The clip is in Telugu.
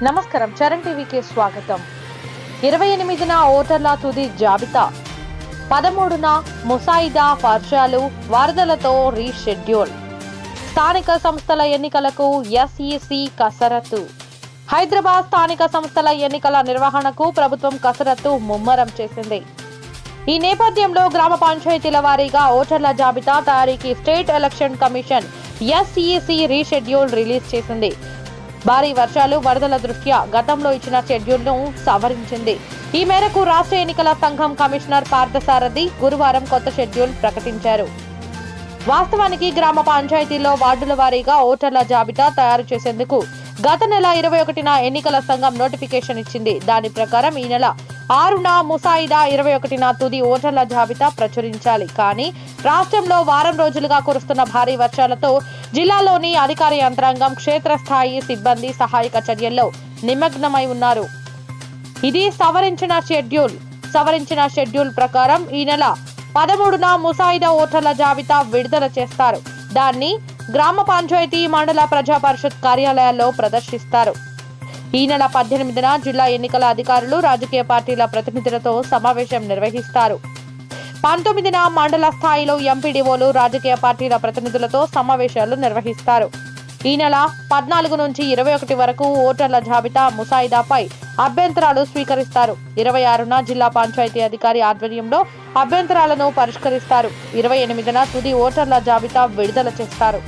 నమస్కారం, చరణ్ టీవీకి స్వాగతం. 28న ఓటర్ల తుది జాబితా, 13న ముసాయిదా, వర్షాలు వరదలతో రీషెడ్యూల్. స్థానిక సంస్థల ఎన్నికలకు ఎస్ఈసి కసరత్తు. హైదరాబాద్ స్థానిక సంస్థల ఎన్నికల నిర్వహణకు ప్రభుత్వం కసరత్తు ముమ్మరం చేసింది. ఈ నేపథ్యంలో గ్రామ పంచాయతీల వారీగా ఓటర్ల జాబితా తయారీకి state election commission SEC reschedule release చేసింది. భారీ వర్షాలు, వరదల దృష్ట్యా గతంలో ఇచ్చిన షెడ్యూల్ను సవరించింది. ఈ మేరకు రాష్ట్ర ఎన్నికల సంఘం కమిషనర్ పార్థసారథి గురువారం కొత్త షెడ్యూల్ ప్రకటించారు. వాస్తవానికి గ్రామ పంచాయతీల్లో వార్డుల వారీగా ఓటర్ల జాబితా తయారు చేసేందుకు గత నెల 21న ఎన్నికల సంఘం నోటిఫికేషన్ ఇచ్చింది. దాని ప్రకారం ఈ నెల 6న ముసాయిదా, 21న తుది ఓటర్ల జాబితా ప్రచురించాలి. కానీ రాష్ట్రంలో వారం రోజులుగా కురుస్తున్న భారీ వర్షాలతో జిల్లాలోని అధికార యంత్రాంగం, క్షేత్రస్థాయి సిబ్బంది సహాయక చర్యల్లో నిమగ్నమై ఉన్నారు. ఇది సవరించిన షెడ్యూల్ ప్రకారం ఈ నెల 13న ముసాయిదా ఓటర్ల జాబితా విడుదల చేస్తారు. దాన్ని గ్రామ పంచాయతీ, మండల ప్రజా పరిషత్ కార్యాలయాల్లో ప్రదర్శిస్తారు. ఈ నెల 18న జిల్లా ఎన్నికల అధికారులు రాజకీయ పార్టీల ప్రతినిధులతో సమావేశం నిర్వహిస్తారు. 19న మండల స్థాయిలో ఎంపీడీఓలు, రాజకీయ పార్టీల ప్రతినిధులతో సమావేశాలు నిర్వహిస్తారు. ఈ నెల 14 నుంచి 21 వరకు ఓటర్ల జాబితా ముసాయిదాపై అభ్యంతరాలు స్వీకరిస్తారు. 26న జిల్లా పంచాయతీ అధికారి ఆధ్వర్యంలో అభ్యంతరాలను పరిష్కరిస్తారు. 28న తుది ఓటర్ల జాబితా విడుదల చేస్తారు.